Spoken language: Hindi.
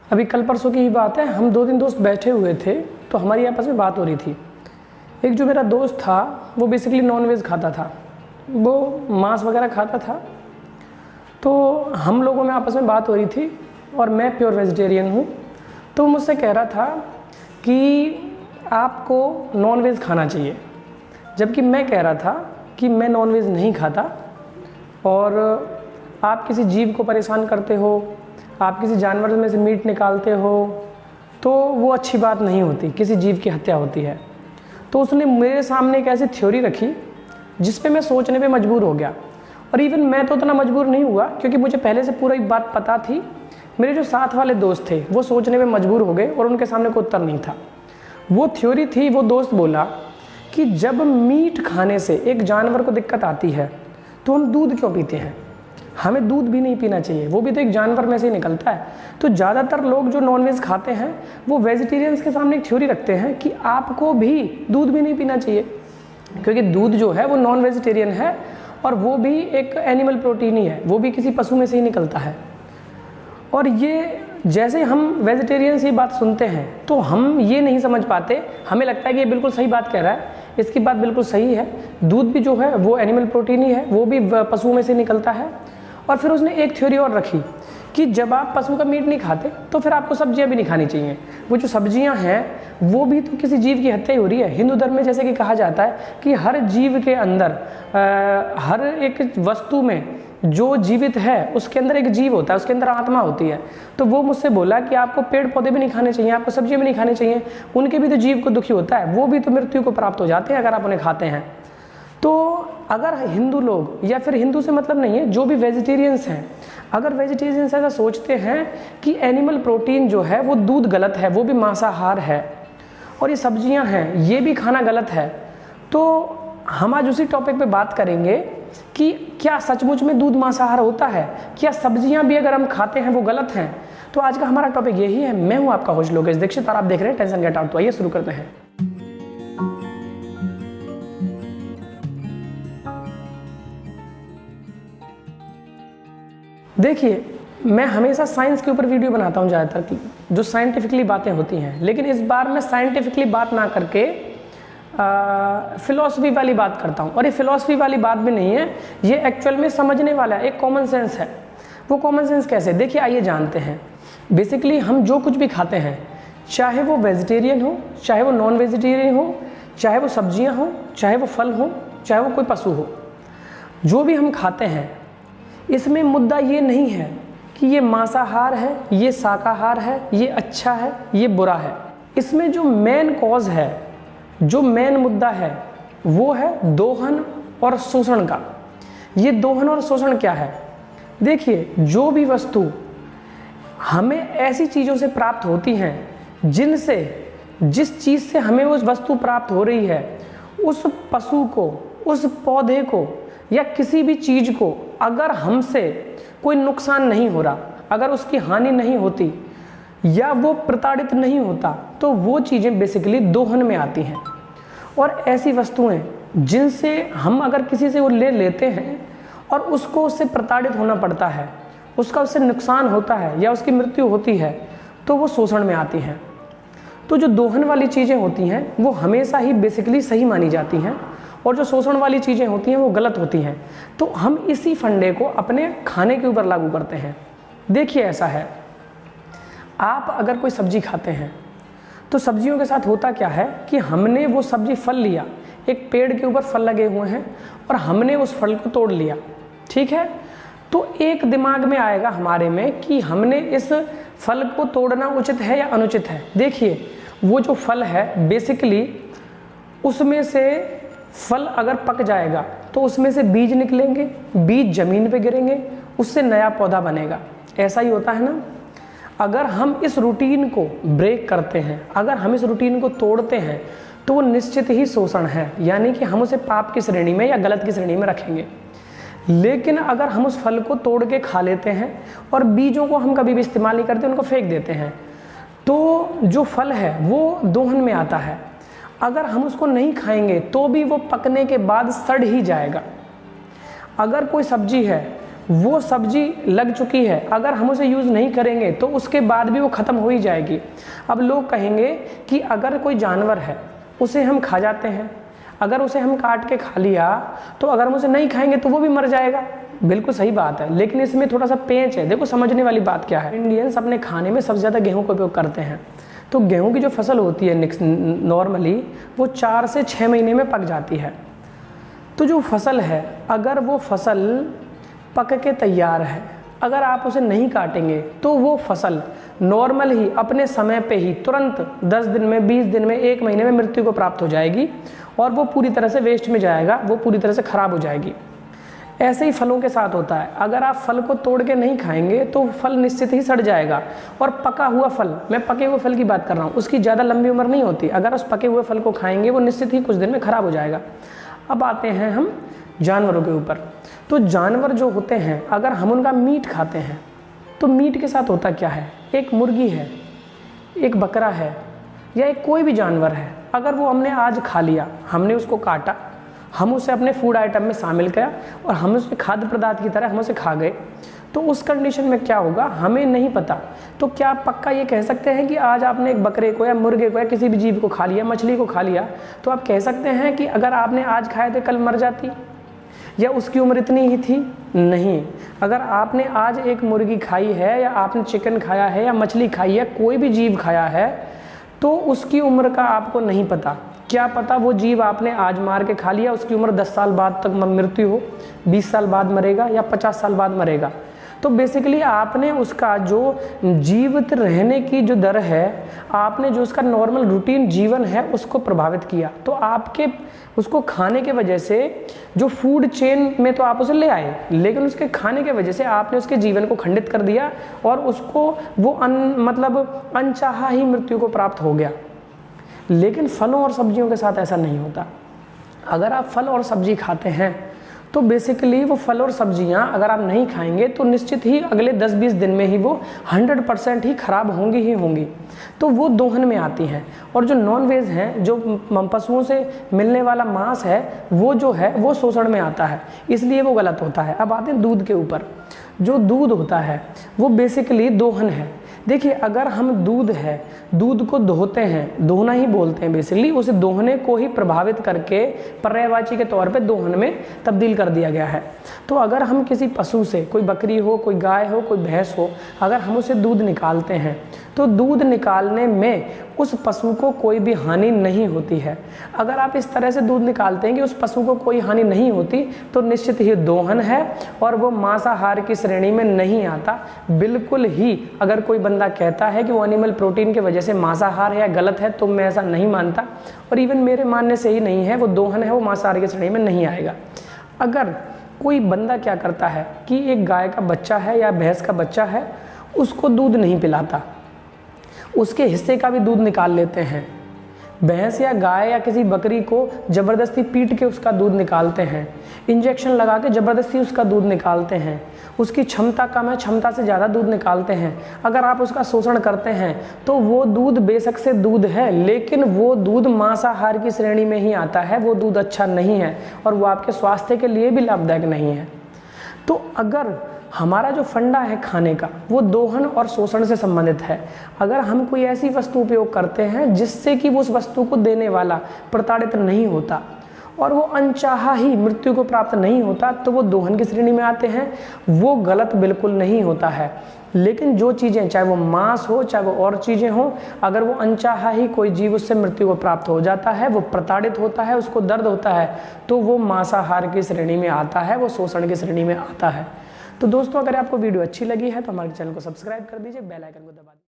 अभी कल परसों की ही बात है, हम 2 दिन दोस्त बैठे हुए थे तो हमारी आपस में बात हो रही थी। एक जो मेरा दोस्त था वो बेसिकली नॉनवेज खाता था, वो मांस वगैरह खाता था। तो हम लोगों में आपस में बात हो रही थी और मैं प्योर वेजिटेरियन हूँ। तो वो मुझसे कह रहा था कि आपको नॉनवेज खाना चाहिए, जबकि मैं कह रहा था कि मैं नॉनवेज नहीं खाता और आप किसी जीव को परेशान करते हो, आप किसी जानवर में से मीट निकालते हो तो वो अच्छी बात नहीं होती, किसी जीव की हत्या होती है। तो उसने मेरे सामने एक ऐसी थ्योरी रखी जिस पे मैं सोचने पे मजबूर हो गया। और इवन मैं तो उतना मजबूर नहीं हुआ क्योंकि मुझे पहले से पूरा एक बात पता थी। मेरे जो साथ वाले दोस्त थे वो सोचने पे मजबूर हो गए और उनके सामने कोई उत्तर नहीं था। वो थ्योरी थी, वो दोस्त बोला कि जब मीट खाने से एक जानवर को दिक्कत आती है तो हम दूध क्यों पीते हैं, हमें दूध भी नहीं पीना चाहिए, वो भी तो एक जानवर में से ही निकलता है। तो ज़्यादातर लोग जो नॉनवेज खाते हैं वो वेजिटेरियंस के सामने एक थ्योरी रखते हैं कि आपको भी दूध भी नहीं पीना चाहिए, क्योंकि दूध जो है वो नॉन वेजिटेरियन है और वो भी एक एनिमल प्रोटीन ही है, वो भी किसी पशु में से ही निकलता है। और ये जैसे हम वेजिटेरियन से बात सुनते हैं तो हम ये नहीं समझ पाते, हमें लगता है कि ये बिल्कुल सही बात कह रहा है, इसकी बात बिल्कुल सही है, दूध भी जो है वो एनिमल प्रोटीन ही है, वो भी पशुओं में से निकलता है। और फिर उसने एक थ्योरी और रखी कि जब आप पशु का मीट नहीं खाते तो फिर आपको सब्जियां भी नहीं खानी चाहिए। वो जो सब्जियां हैं वो भी तो किसी जीव की हत्या ही हो रही है। हिंदू धर्म में जैसे कि कहा जाता है कि हर जीव के अंदर हर एक वस्तु में जो जीवित है उसके अंदर एक जीव होता है, उसके अंदर आत्मा होती है। तो वो मुझसे बोला कि आपको पेड़ पौधे भी नहीं खाने चाहिए, आपको सब्जियां भी नहीं खानी चाहिए, उनके भी तो जीव को दुखी होता है, वो भी तो मृत्यु को प्राप्त हो जाते हैं अगर आप उन्हें खाते हैं। तो अगर हिंदू लोग, या फिर हिंदू से मतलब नहीं है, जो भी वेजिटेरियंस हैं, अगर वेजिटेरियंस ऐसा सोचते हैं कि एनिमल प्रोटीन जो है वो दूध गलत है, वो भी मांसाहार है और ये सब्जियां हैं ये भी खाना गलत है, तो हम आज उसी टॉपिक पे बात करेंगे कि क्या सचमुच में दूध मांसाहार होता है, क्या सब्जियां भी अगर हम खाते हैं वो गलत हैं। तो आज का हमारा टॉपिक यही है। मैं हूं आपका होस्ट लोकेश दीक्षित और आप देख रहे हैं टेंशन गेट आउट। तो आइए शुरू करते हैं। देखिए, मैं हमेशा साइंस के ऊपर वीडियो बनाता हूँ ज़्यादातर की, जो साइंटिफिकली बातें होती हैं, लेकिन इस बार मैं साइंटिफिकली बात ना करके फिलॉसफी वाली बात करता हूँ। और ये फिलॉसफी वाली बात भी नहीं है, ये एक्चुअल में समझने वाला है, एक कॉमन सेंस है। वो कॉमन सेंस कैसे, देखिए आइए जानते हैं। बेसिकली हम जो कुछ भी खाते हैं, चाहे वो वेजिटेरियन हो, चाहे वो नॉन वेजिटेरियन हो, चाहे वो सब्जियाँ हो, चाहे वो फल हो, चाहे वो कोई पशु हो, जो भी हम खाते हैं इसमें मुद्दा ये नहीं है कि ये मांसाहार है, ये शाकाहार है, ये अच्छा है, ये बुरा है। इसमें जो मेन कॉज है, जो मेन मुद्दा है वो है दोहन और शोषण का। ये दोहन और शोषण क्या है, देखिए जो भी वस्तु हमें ऐसी चीज़ों से प्राप्त होती हैं जिनसे, जिस चीज़ से हमें उस वस्तु प्राप्त हो रही है, उस पशु को, उस पौधे को या किसी भी चीज़ को अगर हमसे कोई नुकसान नहीं हो रहा, अगर उसकी हानि नहीं होती या वो प्रताड़ित नहीं होता, तो वो चीज़ें बेसिकली दोहन में आती हैं। और ऐसी वस्तुएं जिनसे हम अगर किसी से वो ले लेते हैं और उसको उससे प्रताड़ित होना पड़ता है, उसका उससे नुकसान होता है या उसकी मृत्यु होती है, तो वो शोषण में आती हैं। तो जो दोहन वाली चीज़ें होती हैं वो हमेशा ही बेसिकली सही मानी जाती हैं और जो शोषण वाली चीज़ें होती हैं वो गलत होती हैं। तो हम इसी फंडे को अपने खाने के ऊपर लागू करते हैं। देखिए ऐसा है, आप अगर कोई सब्जी खाते हैं तो सब्जियों के साथ होता क्या है कि हमने वो सब्जी फल लिया, एक पेड़ के ऊपर फल लगे हुए हैं और हमने उस फल को तोड़ लिया, ठीक है। तो एक दिमाग में आएगा हमारे में कि हमने इस फल को तोड़ना उचित है या अनुचित है। देखिए वो जो फल है बेसिकली उसमें से फल अगर पक जाएगा तो उसमें से बीज निकलेंगे, बीज जमीन पे गिरेंगे, उससे नया पौधा बनेगा। ऐसा ही होता है ना। अगर हम इस रूटीन को ब्रेक करते हैं, अगर हम इस रूटीन को तोड़ते हैं तो वो निश्चित ही शोषण है, यानी कि हम उसे पाप की श्रेणी में या गलत की श्रेणी में रखेंगे। लेकिन अगर हम उस फल को तोड़ के खा लेते हैं और बीजों को हम कभी भी इस्तेमाल नहीं करते, उनको फेंक देते हैं, तो जो फल है वो दोहन में आता है। अगर हम उसको नहीं खाएंगे तो भी वो पकने के बाद सड़ ही जाएगा। अगर कोई सब्जी है वो सब्जी लग चुकी है, अगर हम उसे यूज़ नहीं करेंगे तो उसके बाद भी वो ख़त्म हो ही जाएगी। अब लोग कहेंगे कि अगर कोई जानवर है उसे हम खा जाते हैं, अगर उसे हम काट के खा लिया तो अगर हम उसे नहीं खाएंगे तो वो भी मर जाएगा। बिल्कुल सही बात है, लेकिन इसमें थोड़ा सा पेंच है। देखो समझने वाली बात क्या है, इंडियंस अपने खाने में सबसे ज़्यादा गेहूं का उपयोग करते हैं। तो गेहूं की जो फसल होती है नॉर्मली वो 4 से 6 महीने में पक जाती है। तो जो फसल है, अगर वो फसल पक के तैयार है, अगर आप उसे नहीं काटेंगे तो वो फसल नॉर्मल ही अपने समय पे ही तुरंत 10 दिन में, 20 दिन में, 1 महीने में मृत्यु को प्राप्त हो जाएगी और वो पूरी तरह से वेस्ट में जाएगा, वो पूरी तरह से ख़राब हो जाएगी। ऐसे ही फलों के साथ होता है, अगर आप फल को तोड़ के नहीं खाएंगे तो फल निश्चित ही सड़ जाएगा। और पका हुआ फल, मैं पके हुए फल की बात कर रहा हूँ, उसकी ज़्यादा लंबी उम्र नहीं होती। अगर उस पके हुए फल को खाएंगे वो निश्चित ही कुछ दिन में ख़राब हो जाएगा। अब आते हैं हम जानवरों के ऊपर। तो जानवर जो होते हैं, अगर हम उनका मीट खाते हैं तो मीट के साथ होता क्या है, एक मुर्गी है, एक बकरा है या एक कोई भी जानवर है, अगर वो हमने आज खा लिया, हमने उसको काटा, हम उसे अपने फूड आइटम में शामिल किया और हम उसे खाद्य पदार्थ की तरह हम उसे खा गए, तो उस कंडीशन में क्या होगा हमें नहीं पता। तो क्या आप पक्का ये कह सकते हैं कि आज आपने एक बकरे को या मुर्गे को या किसी भी जीव को खा लिया, मछली को खा लिया, तो आप कह सकते हैं कि अगर आपने आज खाए थे कल मर जाती या उसकी उम्र इतनी ही थी? नहीं। अगर आपने आज एक मुर्गी खाई है या आपने चिकन खाया है या मछली खाई है, कोई भी जीव खाया है, तो उसकी उम्र का आपको नहीं पता। क्या पता वो जीव आपने आज मार के खा लिया, उसकी उम्र 10 साल बाद तक मृत्यु हो, 20 साल बाद मरेगा या 50 साल बाद मरेगा। तो बेसिकली आपने उसका जो जीवित रहने की जो दर है, आपने जो उसका नॉर्मल रूटीन जीवन है उसको प्रभावित किया। तो आपके उसको खाने के वजह से जो फूड चेन में तो आप उसे ले आए, लेकिन उसके खाने के वजह से आपने उसके जीवन को खंडित कर दिया और उसको वो मतलब अनचाहा ही मृत्यु को प्राप्त हो गया। लेकिन फलों और सब्जियों के साथ ऐसा नहीं होता। अगर आप फल और सब्जी खाते हैं तो बेसिकली वो फल और सब्जियां अगर आप नहीं खाएंगे तो निश्चित ही अगले 10-20 दिन में ही वो 100% ही खराब होंगी ही होंगी। तो वो दोहन में आती हैं। और जो नॉन वेज हैं, जो पशुओं से मिलने वाला मांस है, वो जो है वो शोषण में आता है, इसलिए वो गलत होता है। अब आते हैं दूध के ऊपर। जो दूध होता है वो बेसिकली दोहन है। देखिए, अगर हम दूध को दोहते हैं, दोहना ही बोलते हैं बेसिकली, उसे दोहने को ही प्रभावित करके पर्यायवाची के तौर पे दोहन में तब्दील कर दिया गया है। तो अगर हम किसी पशु से, कोई बकरी हो, कोई गाय हो, कोई भैंस हो, अगर हम उसे दूध निकालते हैं तो दूध निकालने में उस पशु को कोई भी हानि नहीं होती है। अगर आप इस तरह से दूध निकालते हैं कि उस पशु को कोई हानि नहीं होती, तो निश्चित ही दोहन है और वो मांसाहार की श्रेणी में नहीं आता। बिल्कुल ही अगर कोई बंदा कहता है कि वो एनिमल प्रोटीन की वजह से मांसाहार है या गलत है, तो मैं ऐसा नहीं मानता। और इवन मेरे मानने से ही नहीं है, वो दोहन है, वो मांसाहार की श्रेणी में नहीं आएगा। अगर कोई बंदा क्या करता है कि एक गाय का बच्चा है या भैंस का बच्चा है, उसको दूध नहीं पिलाता, उसके हिस्से का भी दूध निकाल लेते हैं, भैंस या गाय या किसी बकरी को ज़बरदस्ती पीट के उसका दूध निकालते हैं, इंजेक्शन लगा के ज़बरदस्ती उसका दूध निकालते हैं, उसकी क्षमता कम है, क्षमता से ज़्यादा दूध निकालते हैं, अगर आप उसका शोषण करते हैं तो वो दूध बेशक से दूध है, लेकिन वो दूध मांसाहार की श्रेणी में ही आता है। वो दूध अच्छा नहीं है और वो आपके स्वास्थ्य के लिए भी लाभदायक नहीं है। तो अगर हमारा जो फंडा है खाने का, वो दोहन और शोषण से संबंधित है। अगर हम कोई ऐसी वस्तु उपयोग करते हैं जिससे कि वो उस वस्तु को देने वाला प्रताड़ित नहीं होता और वो अनचाहा ही मृत्यु को प्राप्त नहीं होता, तो वो दोहन की श्रेणी में आते हैं। वो गलत बिल्कुल नहीं होता है। लेकिन जो चीज़ें, चाहे वो मांस हो, चाहे वो और चीज़ें हों, अगर वो अनचाहा ही कोई जीव उससे मृत्यु को प्राप्त हो जाता है, वो प्रताड़ित होता है, उसको दर्द होता है, तो वो मांसाहार की श्रेणी में आता है, वो शोषण की श्रेणी में आता है। तो दोस्तों, अगर आपको वीडियो अच्छी लगी है तो हमारे चैनल को सब्सक्राइब कर दीजिए, बेल आइकन को दबा दीजिए।